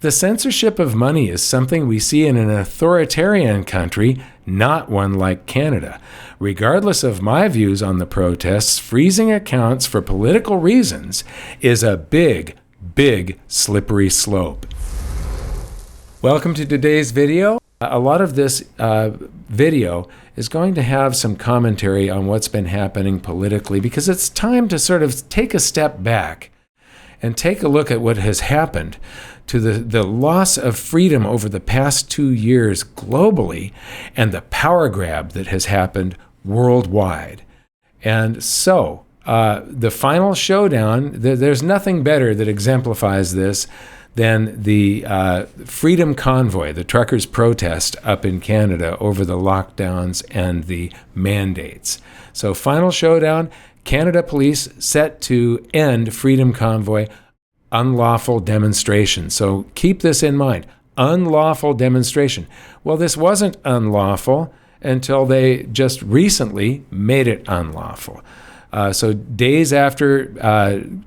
The censorship of money is something we see in an authoritarian country, not one like Canada. Regardless of my views on the protests, freezing accounts for political reasons is a big, big slippery slope. Welcome to today's video. A lot of this video is going to have some commentary on what's been happening politically, because it's time to sort of take a step back and take a look at what has happened to the loss of freedom over the past 2 years globally and the power grab that has happened worldwide. And so the final showdown, there's nothing better that exemplifies this than the Freedom Convoy, the truckers' protest up in Canada over the lockdowns and the mandates. So final showdown, Canada Police set to end Freedom Convoy unlawful demonstration. So keep this in mind, unlawful demonstration. Well, this wasn't unlawful until they just recently made it unlawful. So days after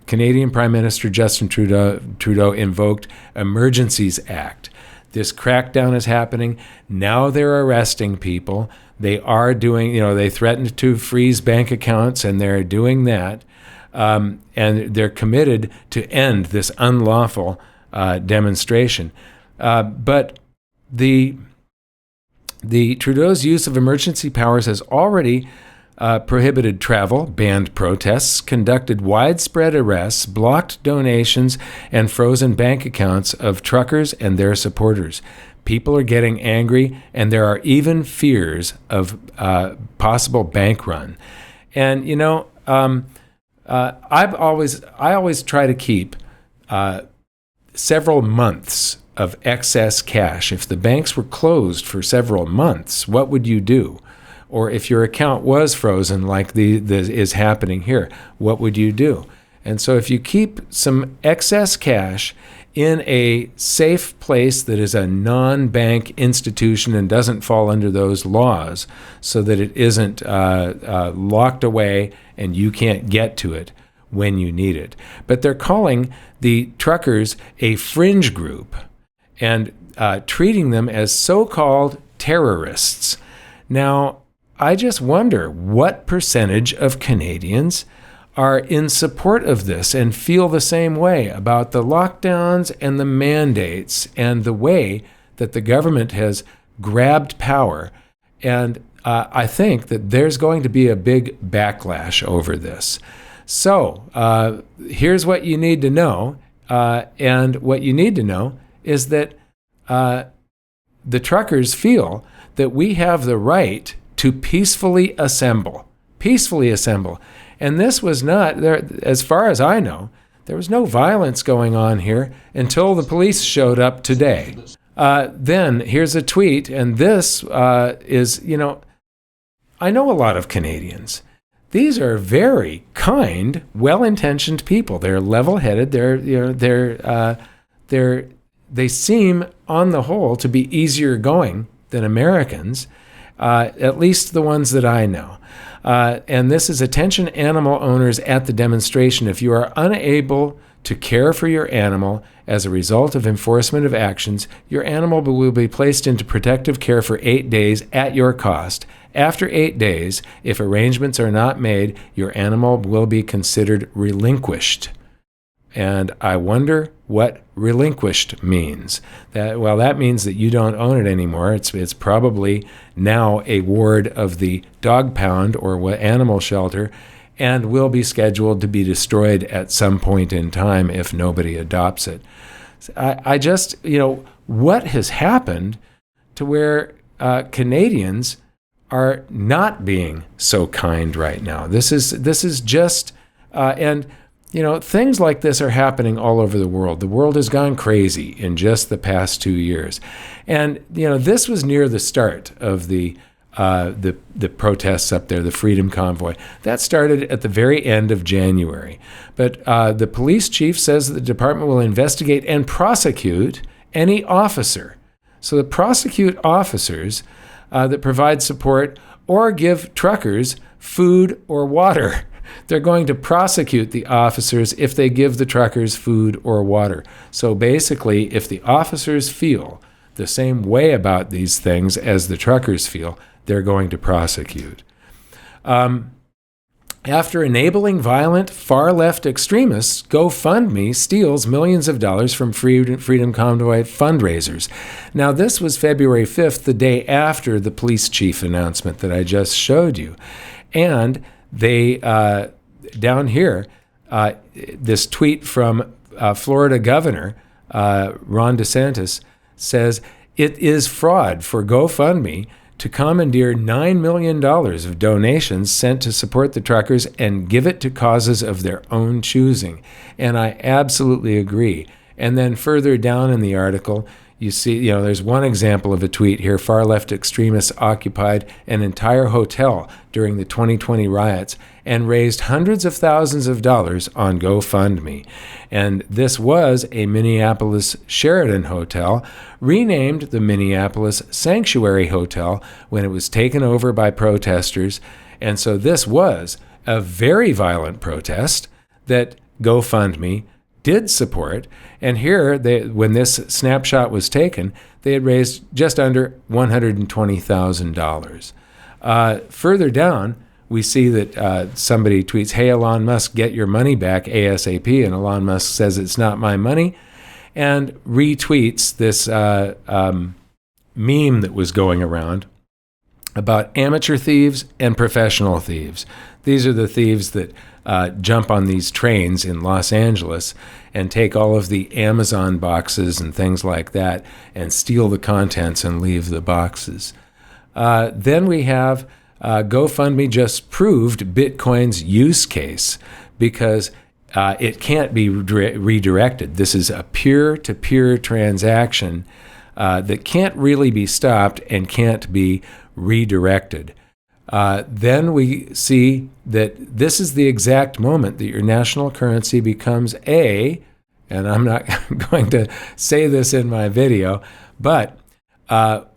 Canadian Prime Minister Justin Trudeau invoked Emergencies Act, this crackdown is happening. Now they're arresting people. They are doing, they threatened to freeze bank accounts, and they're doing that. And they're committed to end this unlawful demonstration. But the Trudeau's use of emergency powers has already prohibited travel, banned protests, conducted widespread arrests, blocked donations, and frozen bank accounts of truckers and their supporters. People are getting angry, and there are even fears of possible bank run. And I always try to keep several months of excess cash. If the banks were closed for several months, what would you do? Or if your account was frozen like the is happening here, what would you do? And so if you keep some excess cash in a safe place that is a non-bank institution and doesn't fall under those laws, so that it isn't locked away and you can't get to it when you need it. But they're calling the truckers a fringe group and treating them as so-called terrorists. Now, I just wonder what percentage of Canadians are in support of this and feel the same way about the lockdowns and the mandates and the way that the government has grabbed power. And I think that there's going to be a big backlash over this. So here's what you need to know. And what you need to know is that the truckers feel that we have the right to peacefully assemble. And this was not, as far as I know, there was no violence going on here until the police showed up today. Then here's a tweet, and this is, I know a lot of Canadians. These are very kind, well-intentioned people. They're level-headed. They seem, on the whole, to be easier going than Americans, at least the ones that I know. And this is attention animal owners at the demonstration. If you are unable to care for your animal as a result of enforcement of actions, your animal will be placed into protective care for 8 days at your cost. After 8 days, if arrangements are not made, your animal will be considered relinquished. And I wonder what relinquished means. That means that you don't own it anymore. It's probably now a ward of the dog pound or animal shelter, and will be scheduled to be destroyed at some point in time if nobody adopts it. I just, what has happened to where Canadians are not being so kind right now? This is just, and things like this are happening all over the world. The world has gone crazy in just the past 2 years. And, this was near the start of the protests up there, the Freedom Convoy. That started at the very end of January. But the police chief says that the department will investigate and prosecute any officer. So the prosecute officers that provide support or give truckers food or water. they're going to prosecute the officers if they give the truckers food or water. So basically, if the officers feel the same way about these things as the truckers feel, they're going to prosecute. After enabling violent far-left extremists, GoFundMe steals millions of dollars from Freedom Convoy fundraisers. Now, this was February 5th, the day after the police chief announcement that I just showed you. And they, down here, this tweet from Florida Governor Ron DeSantis says, "It is fraud for GoFundMe to commandeer $9 million of donations sent to support the truckers and give it to causes of their own choosing." And I absolutely agree. And then further down in the article, you see, there's one example of a tweet here. Far-left extremists occupied an entire hotel during the 2020 riots and raised hundreds of thousands of dollars on GoFundMe. And this was a Minneapolis Sheraton hotel, renamed the Minneapolis Sanctuary Hotel when it was taken over by protesters. And so this was a very violent protest that GoFundMe did support. And here, when this snapshot was taken, they had raised just under $120,000. Further down, we see that somebody tweets, "Hey, Elon Musk, get your money back ASAP." And Elon Musk says, "It's not my money," and retweets this meme that was going around about amateur thieves and professional thieves. These are the thieves that jump on these trains in Los Angeles and take all of the Amazon boxes and things like that and steal the contents and leave the boxes. Then we have GoFundMe just proved Bitcoin's use case because it can't be redirected. This is a peer-to-peer transaction that can't really be stopped and can't be redirected. Then we see that this is the exact moment that your national currency becomes and I'm not going to say this in my video, but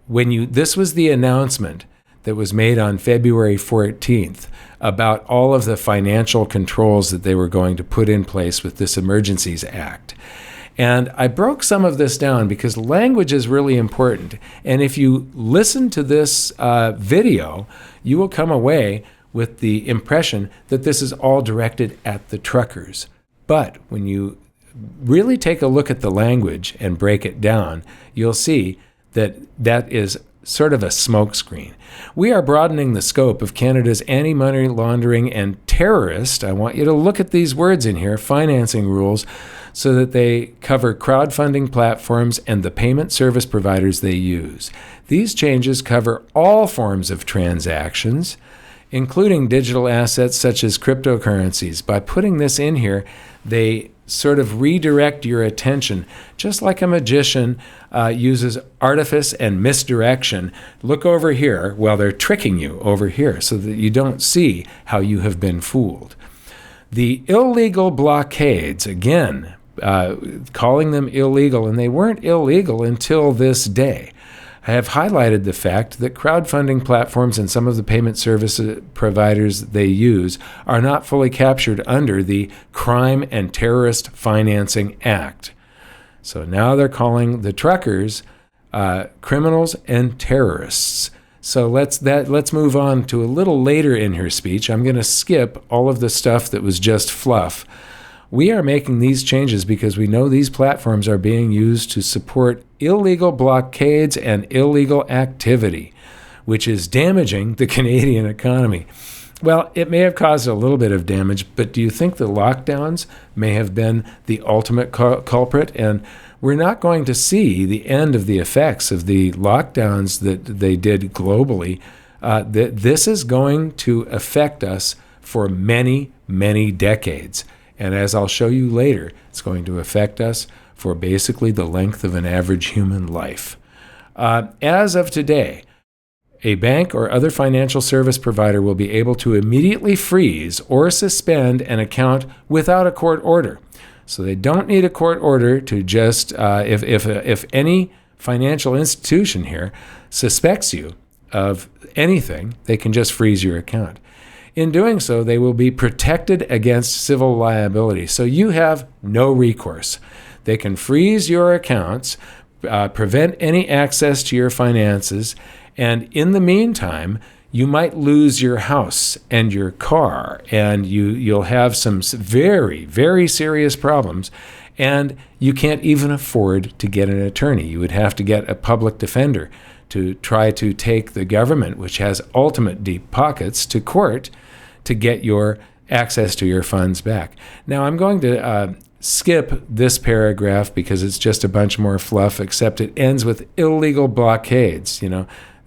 this was the announcement that was made on February 14th about all of the financial controls that they were going to put in place with this Emergencies Act. And I broke some of this down because language is really important. And if you listen to this video, you will come away with the impression that this is all directed at the truckers. But when you really take a look at the language and break it down, you'll see that that is sort of a smokescreen. We are broadening the scope of Canada's anti-money laundering and terrorist, I want you to look at these words in here, financing rules, so that they cover crowdfunding platforms and the payment service providers they use. These changes cover all forms of transactions, including digital assets such as cryptocurrencies. By putting this in here, they sort of redirect your attention, just like a magician uses artifice and misdirection. Look over here while they're tricking you over here so that you don't see how you have been fooled. The illegal blockades, again, calling them illegal, and they weren't illegal until this day. I have highlighted the fact that crowdfunding platforms and some of the payment service providers they use are not fully captured under the Crime and Terrorist Financing Act. So now they're calling the truckers criminals and terrorists. So let's move on to a little later in her speech. I'm going to skip all of the stuff that was just fluff. We are making these changes because we know these platforms are being used to support illegal blockades and illegal activity, which is damaging the Canadian economy. Well, it may have caused a little bit of damage, but do you think the lockdowns may have been the ultimate culprit? And we're not going to see the end of the effects of the lockdowns that they did globally. This is going to affect us for many, many decades. And as I'll show you later, it's going to affect us for basically the length of an average human life. As of today, a bank or other financial service provider will be able to immediately freeze or suspend an account without a court order. So they don't need a court order to just, if any financial institution here suspects you of anything, they can just freeze your account. In doing so, they will be protected against civil liability. So you have no recourse. They can freeze your accounts, prevent any access to your finances, and in the meantime, you might lose your house and your car, and you'll have some very, very serious problems, and you can't even afford to get an attorney. You would have to get a public defender to try to take the government, which has ultimate deep pockets, to court to get your access to your funds back. Now, I'm going to skip this paragraph because it's just a bunch more fluff, except it ends with illegal blockades,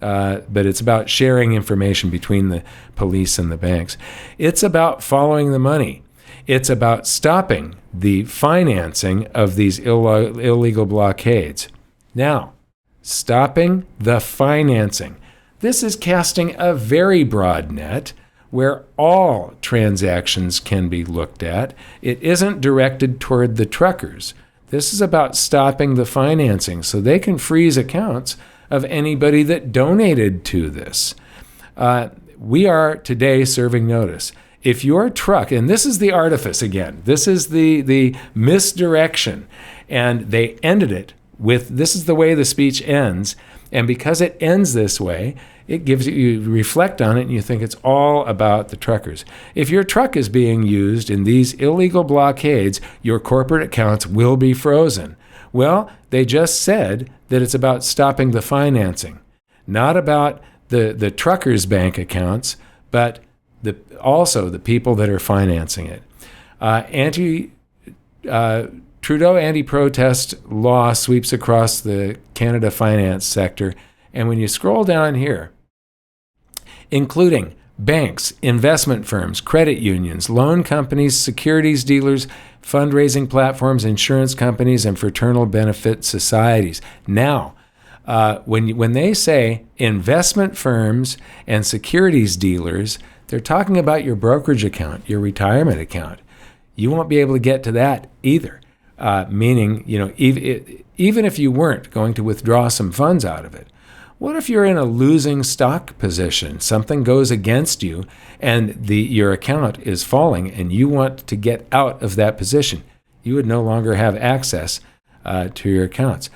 but it's about sharing information between the police and the banks. It's about following the money. It's about stopping the financing of these illegal blockades. Now, stopping the financing. This is casting a very broad net where all transactions can be looked at. It isn't directed toward the truckers. This is about stopping the financing so they can freeze accounts of anybody that donated to this. We are today serving notice. If your truck, and this is the artifice again, this is the misdirection, and they ended it with, this is the way the speech ends, and because it ends this way, it gives you reflect on it and you think it's all about the truckers. If your truck is being used in these illegal blockades, your corporate accounts will be frozen. Well, they just said that it's about stopping the financing, not about the truckers' bank accounts, but also the people that are financing it. Trudeau anti-protest law sweeps across the Canada finance sector, and when you scroll down here, including banks, investment firms, credit unions, loan companies, securities dealers, fundraising platforms, insurance companies, and fraternal benefit societies. Now, when they say investment firms and securities dealers, they're talking about your brokerage account, your retirement account. You won't be able to get to that either. Meaning, even if you weren't going to withdraw some funds out of it, what if you're in a losing stock position? Something goes against you and your account is falling and you want to get out of that position. You would no longer have access to your accounts.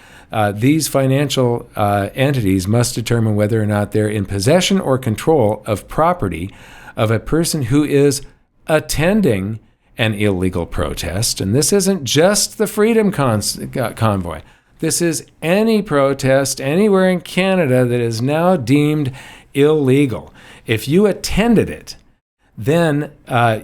These financial entities must determine whether or not they're in possession or control of property of a person who is attending an illegal protest. And this isn't just the Freedom Convoy. This is any protest anywhere in Canada that is now deemed illegal. If you attended it, then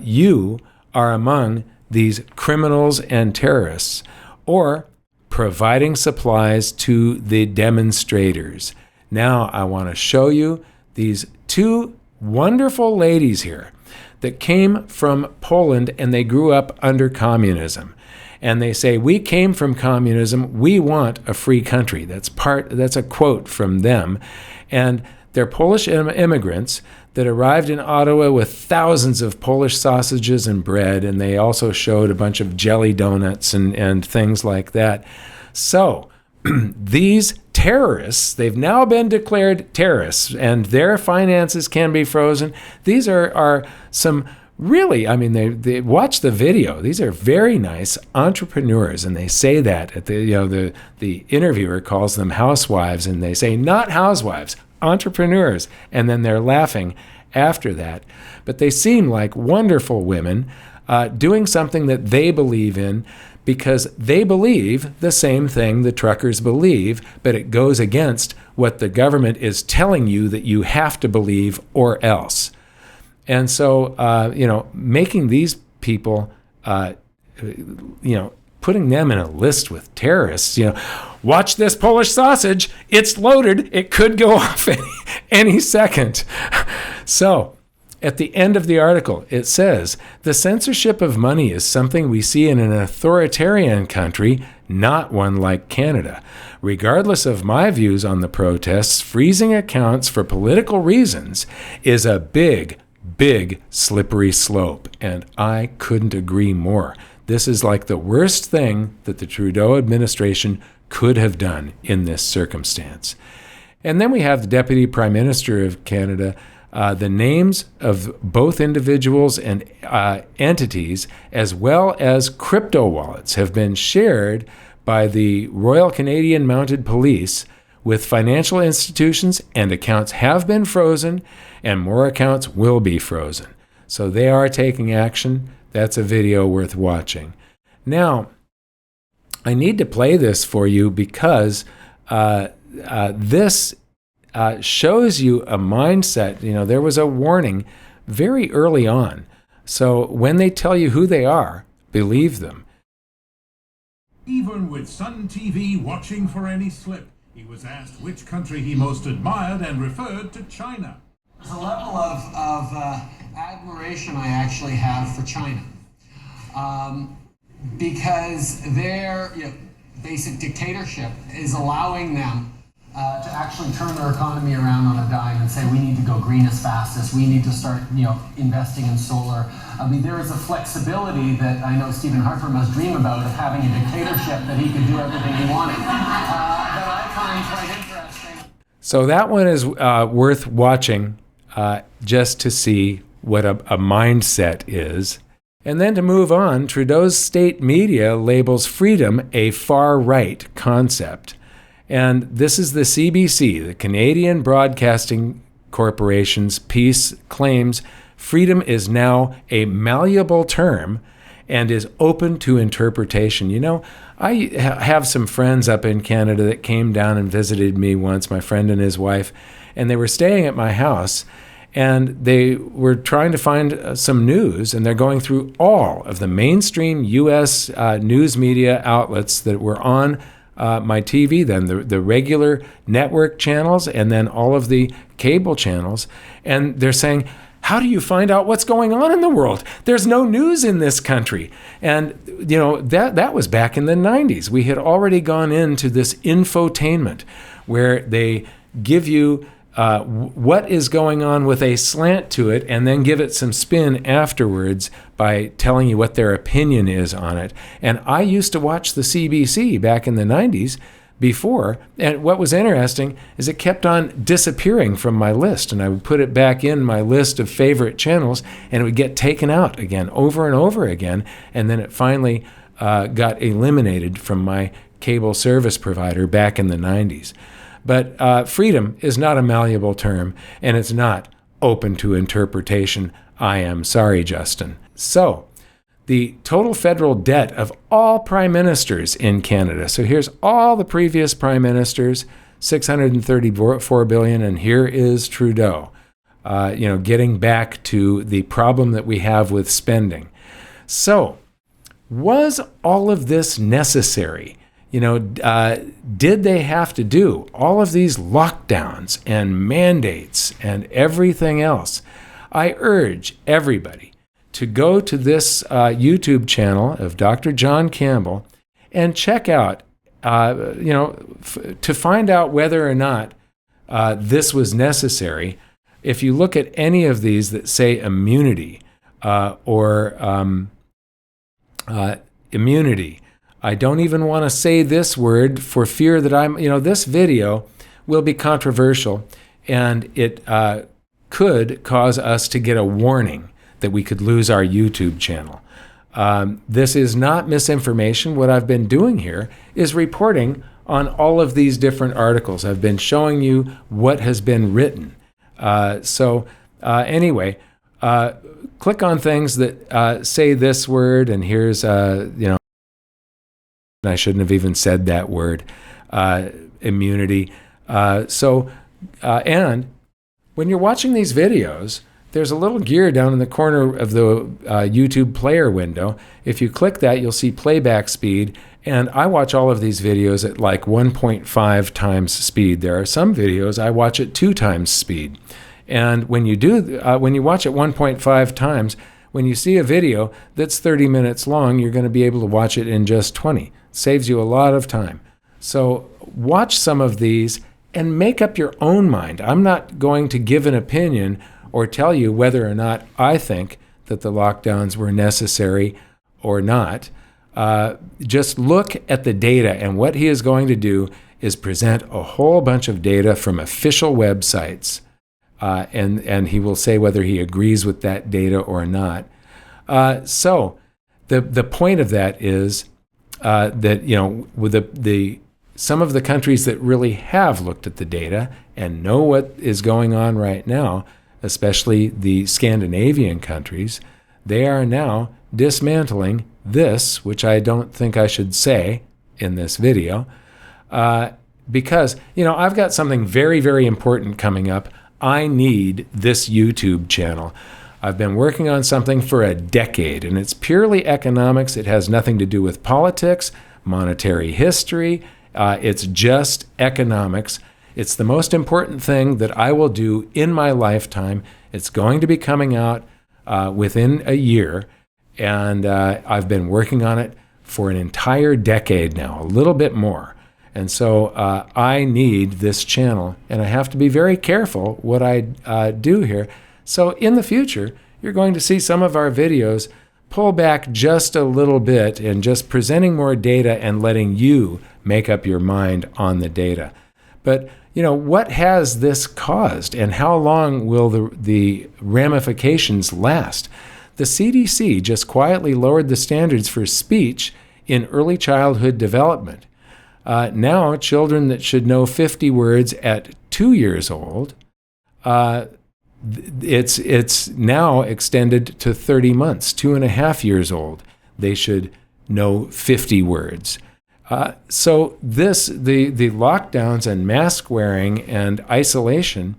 you are among these criminals and terrorists, or providing supplies to the demonstrators. Now I want to show you these two wonderful ladies here that came from Poland and they grew up under communism. And they say, we came from communism, we want a free country. That's a quote from them. And they're Polish immigrants that arrived in Ottawa with thousands of Polish sausages and bread, and they also showed a bunch of jelly donuts and things like that. So these terrorists, they've now been declared terrorists, and their finances can be frozen. These are some really, they watch the video. These are very nice entrepreneurs, and they say that at the interviewer calls them housewives, and they say not housewives, entrepreneurs, and then they're laughing after that. But they seem like wonderful women doing something that they believe in, because they believe the same thing the truckers believe, but it goes against what the government is telling you that you have to believe or else. And so, making these people, putting them in a list with terrorists, watch this Polish sausage, it's loaded, it could go off any second. So, at the end of the article, it says, the censorship of money is something we see in an authoritarian country, not one like Canada. Regardless of my views on the protests, freezing accounts for political reasons is a big slippery slope, and I couldn't agree more. This is like the worst thing that the Trudeau administration could have done in this circumstance. And then we have the Deputy Prime Minister of Canada The names of both individuals and entities, as well as crypto wallets, have been shared by the Royal Canadian Mounted Police with financial institutions, and accounts have been frozen, and more accounts will be frozen. So they are taking action. That's a video worth watching. Now, I need to play this for you because this shows you a mindset. You know, there was a warning very early on. So when they tell you who they are, believe them. Even with Sun TV watching for any slip, he was asked which country he most admired and referred to China. There's a level of admiration I actually have for China. Because their basic dictatorship is allowing them to actually turn their economy around on a dime and say we need to go green as fast as we need to start investing in solar. I mean, there is a flexibility that I know Stephen Harper must dream about, of having a dictatorship that he could do everything he wanted, that I find quite interesting. So that one is worth watching just to see what a mindset is. And then to move on, Trudeau's state media labels freedom a far-right concept. And this is the CBC, the Canadian Broadcasting Corporation's piece, claims freedom is now a malleable term and is open to interpretation. You know, I have some friends up in Canada that came down and visited me once, my friend and his wife, and they were staying at my house. And they were trying to find some news, and they're going through all of the mainstream U.S. News media outlets that were on my TV then, the regular network channels, and then all of the cable channels. And they're saying, how do you find out what's going on in the world? There's no news in this country. And, you know, that was back in the 90s. We had already gone into this infotainment where they give you what is going on with a slant to it, and then give it some spin afterwards by telling you what their opinion is on it. And I used to watch the CBC back in the 90s before, and what was interesting is it kept on disappearing from my list, and I would put it back in my list of favorite channels, and it would get taken out again over and over again, and then it finally got eliminated from my cable service provider back in the 90s. But freedom is not a malleable term, and it's not open to interpretation. I am sorry, Justin. So, the total federal debt of all prime ministers in Canada. So here's all the previous prime ministers, $634 billion, and here is Trudeau, getting back to the problem that we have with spending. So, was all of this necessary? Did they have to do all of these lockdowns and mandates and everything else? I urge everybody to go to this YouTube channel of Dr. John Campbell and check out, to find out whether or not this was necessary. If you look at any of these that say immunity or immunity, I don't even want to say this word for fear that this video will be controversial, and it could cause us to get a warning that we could lose our YouTube channel. This is not misinformation. What I've been doing here is reporting on all of these different articles. I've been showing you what has been written. Anyway, click on things that say this word, and here's, I shouldn't have even said that word, immunity. And when you're watching these videos, there's a little gear down in the corner of the YouTube player window. If you click that, you'll see playback speed. And I watch all of these videos at like 1.5 times speed. There are some videos I watch at 2 times speed. And when you watch at 1.5 times, when you see a video that's 30 minutes long, you're going to be able to watch it in just 20. Saves you a lot of time. So watch some of these and make up your own mind. I'm not going to give an opinion or tell you whether or not I think that the lockdowns were necessary or not. Just look at the data, and what he is going to do is present a whole bunch of data from official websites and he will say whether he agrees with that data or not. So the point of that is that, with some of the countries that really have looked at the data and know what is going on right now, especially the Scandinavian countries, they are now dismantling this, which I don't think I should say in this video, because, I've got something very, very important coming up. I need this YouTube channel. I've been working on something for a decade, and it's purely economics. It has nothing to do with politics, monetary history. It's just economics. It's the most important thing that I will do in my lifetime. It's going to be coming out within a year, and I've been working on it for an entire decade now, a little bit more. And so I need this channel, and I have to be very careful what I do here. So in the future, you're going to see some of our videos pull back just a little bit and just presenting more data and letting you make up your mind on the data. But, what has this caused, and how long will the ramifications last? The CDC just quietly lowered the standards for speech in early childhood development. Now, children that should know 50 words at 2 years old, it's now extended to 30 months, 2.5 years old. They should know 50 words. So the lockdowns and mask wearing and isolation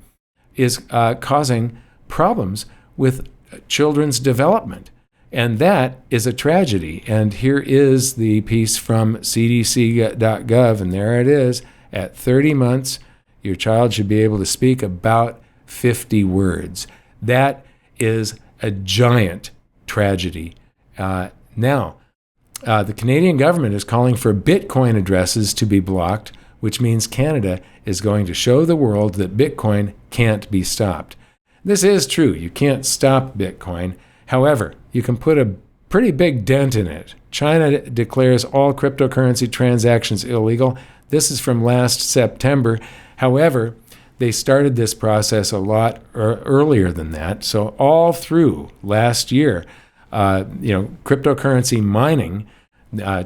is causing problems with children's development. And that is a tragedy. And here is the piece from cdc.gov, and there it is. At 30 months, your child should be able to speak about 50 words. That is a giant tragedy. Now, the Canadian government is calling for Bitcoin addresses to be blocked, which means Canada is going to show the world that Bitcoin can't be stopped. This is true. You can't stop Bitcoin. However, you can put a pretty big dent in it. China declares all cryptocurrency transactions illegal. This is from last September. However, they started this process a lot earlier than that. So all through last year, cryptocurrency mining,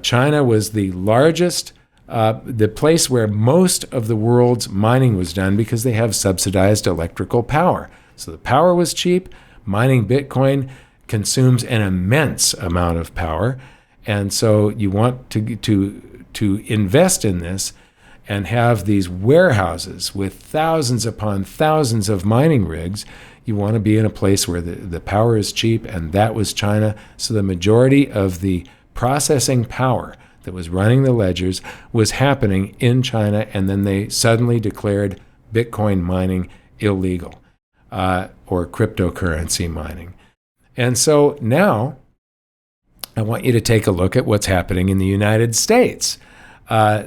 China was the largest, the place where most of the world's mining was done because they have subsidized electrical power. So the power was cheap. Mining Bitcoin consumes an immense amount of power. And so you want to invest in this and have these warehouses with thousands upon thousands of mining rigs. You want to be in a place where the power is cheap, and that was China. So the majority of the processing power that was running the ledgers was happening in China, and then they suddenly declared Bitcoin mining illegal, or cryptocurrency mining. And so now I want you to take a look at what's happening in the United States.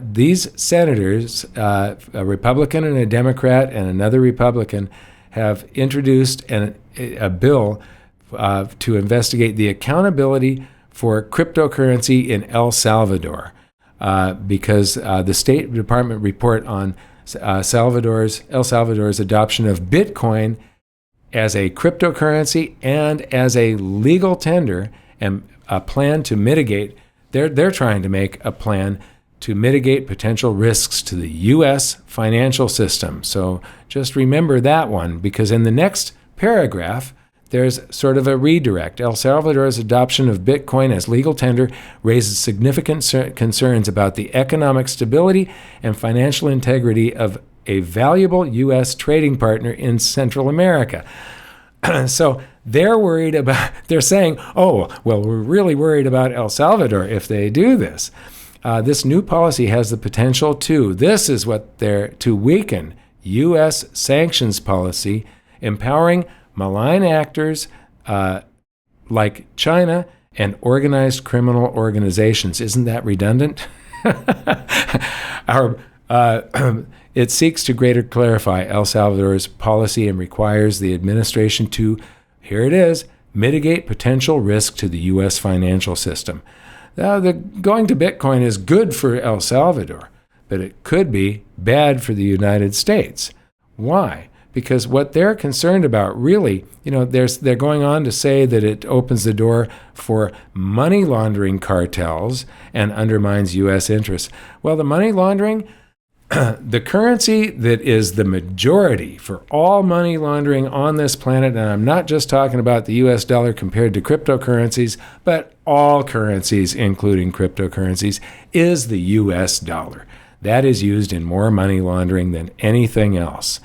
These senators, a Republican and a Democrat and another Republican, have introduced a bill to investigate the accountability for cryptocurrency in El Salvador, because the State Department report on El Salvador's adoption of Bitcoin as a cryptocurrency and as a legal tender, and a plan to mitigate. They're trying to make a plan to mitigate potential risks to the U.S. financial system. So just remember that one, because in the next paragraph, there's sort of a redirect. El Salvador's adoption of Bitcoin as legal tender raises significant concerns about the economic stability and financial integrity of a valuable U.S. trading partner in Central America. So they're saying, oh, well, we're really worried about El Salvador if they do this. This new policy has the potential to weaken U.S. sanctions policy, empowering malign actors like China and organized criminal organizations. Isn't that redundant? It seeks to greater clarify El Salvador's policy and requires the administration to, here it is, mitigate potential risk to the U.S. financial system. Now, going to Bitcoin is good for El Salvador, but it could be bad for the United States. Why? because what they're concerned about really, they're going on to say that it opens the door for money laundering cartels and undermines U.S. interests. Well, the money laundering, the currency that is the majority for all money laundering on this planet, and I'm not just talking about the US dollar compared to cryptocurrencies, but all currencies, including cryptocurrencies, is the US dollar. That is used in more money laundering than anything else.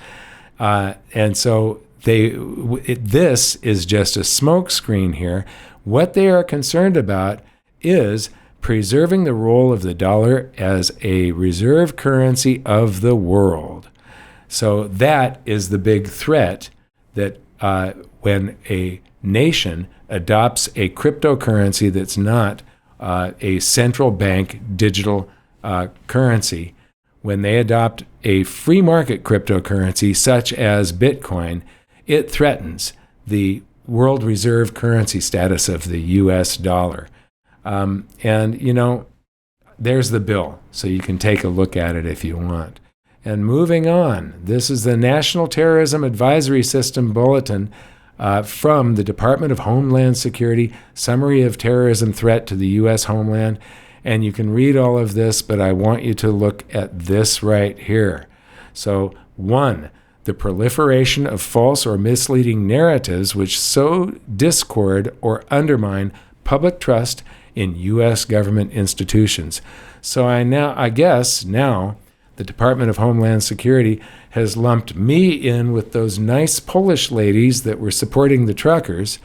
And so this is just a smokescreen here. What they are concerned about is preserving the role of the dollar as a reserve currency of the world. So that is the big threat, that when a nation adopts a cryptocurrency that's not a central bank digital currency, when they adopt a free market cryptocurrency such as Bitcoin, it threatens the world reserve currency status of the US dollar. And there's the bill, so you can take a look at it if you want. And moving on, this is the National Terrorism Advisory System Bulletin from the Department of Homeland Security, Summary of Terrorism Threat to the U.S. Homeland. And you can read all of this, but I want you to look at this right here. So, 1, the proliferation of false or misleading narratives which sow discord or undermine public trust in U.S. government institutions. So I guess now the Department of Homeland Security has lumped me in with those nice Polish ladies that were supporting the truckers,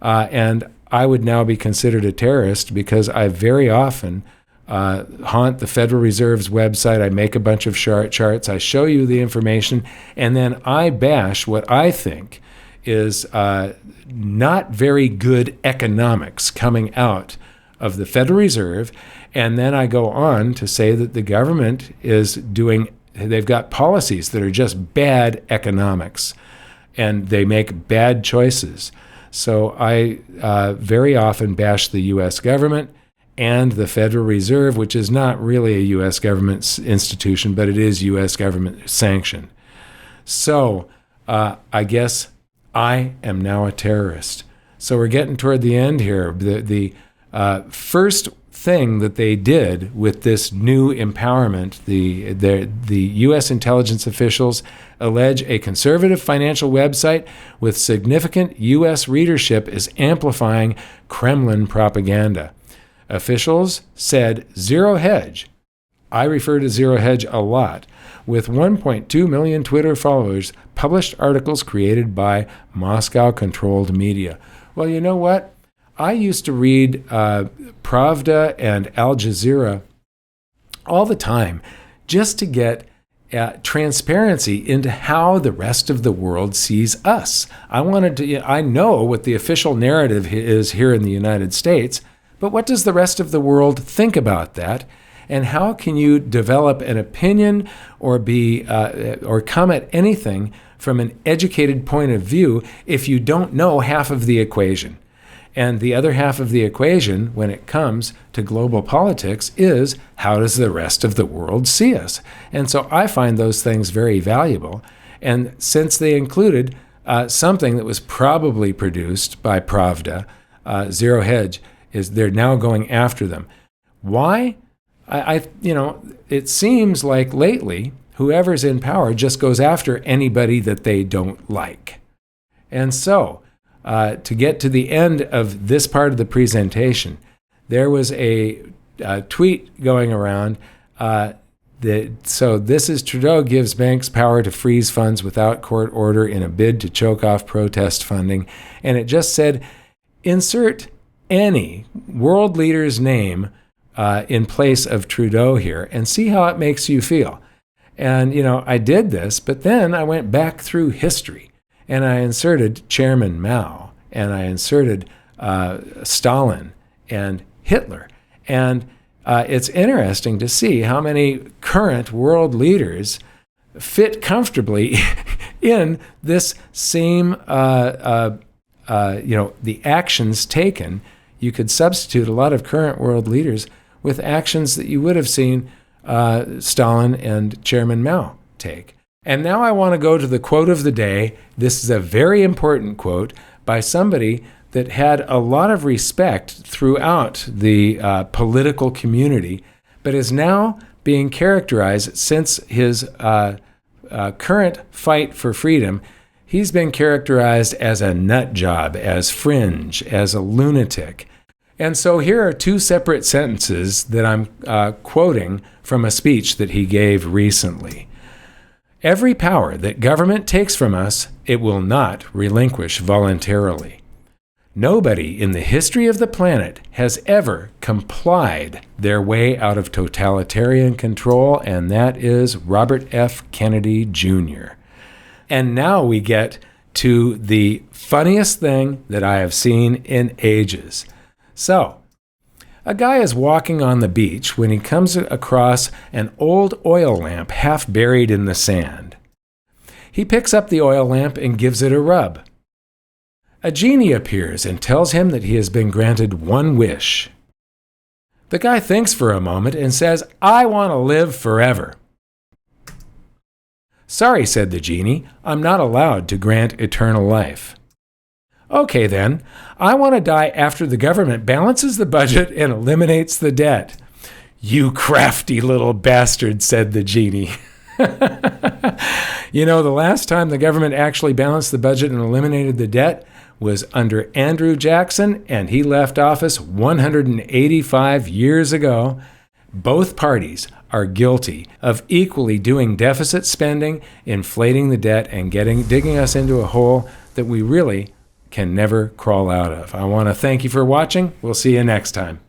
and I would now be considered a terrorist because I very often haunt the Federal Reserve's website. I make a bunch of charts, I show you the information, and then I bash what I think is not very good economics coming out of the Federal Reserve, and then I go on to say that the government they've got policies that are just bad economics, and they make bad choices. So I very often bash the U.S. government and the Federal Reserve, which is not really a U.S. government institution, but it is U.S. government sanctioned. So I guess I am now a terrorist. So we're getting toward the end here. The first thing that they did with this new empowerment, the U.S. intelligence officials allege a conservative financial website with significant U.S. readership is amplifying Kremlin propaganda. Officials said Zero Hedge, I refer to Zero Hedge a lot, with 1.2 million Twitter followers, published articles created by Moscow-controlled media. Well, you know what? I used to read Pravda and Al Jazeera all the time just to get transparency into how the rest of the world sees us. I know what the official narrative is here in the United States, but what does the rest of the world think about that? And how can you develop an opinion or come at anything from an educated point of view if you don't know half of the equation? And the other half of the equation, when it comes to global politics, is how does the rest of the world see us? And so I find those things very valuable. And since they included something that was probably produced by Pravda, Zero Hedge, they're now going after them. Why? It seems like lately, whoever's in power just goes after anybody that they don't like. And so, to get to the end of this part of the presentation, there was a tweet going around. So this is Trudeau gives banks power to freeze funds without court order in a bid to choke off protest funding. And it just said, insert any world leader's name in place of Trudeau here and see how it makes you feel. And, I did this, but then I went back through history and I inserted Chairman Mao and I inserted Stalin and Hitler. And it's interesting to see how many current world leaders fit comfortably in this same, the actions taken. You could substitute a lot of current world leaders with actions that you would have seen Stalin and Chairman Mao take. And now I want to go to the quote of the day. This is a very important quote by somebody that had a lot of respect throughout the political community, but is now being characterized, since his current fight for freedom, he's been characterized as a nut job, as fringe, as a lunatic. And so here are two separate sentences that I'm quoting from a speech that he gave recently. Every power that government takes from us, it will not relinquish voluntarily. Nobody in the history of the planet has ever complied their way out of totalitarian control, and that is Robert F. Kennedy Jr. And now we get to the funniest thing that I have seen in ages. So, a guy is walking on the beach when he comes across an old oil lamp half buried in the sand. He picks up the oil lamp and gives it a rub. A genie appears and tells him that he has been granted one wish. The guy thinks for a moment and says, "I want to live forever." "Sorry," said the genie, "I'm not allowed to grant eternal life." "Okay then, I want to die after the government balances the budget and eliminates the debt." "You crafty little bastard," said the genie. You know, the last time the government actually balanced the budget and eliminated the debt was under Andrew Jackson, and he left office 185 years ago. Both parties are guilty of equally doing deficit spending, inflating the debt, and digging us into a hole that we really can never crawl out of. I want to thank you for watching. We'll see you next time.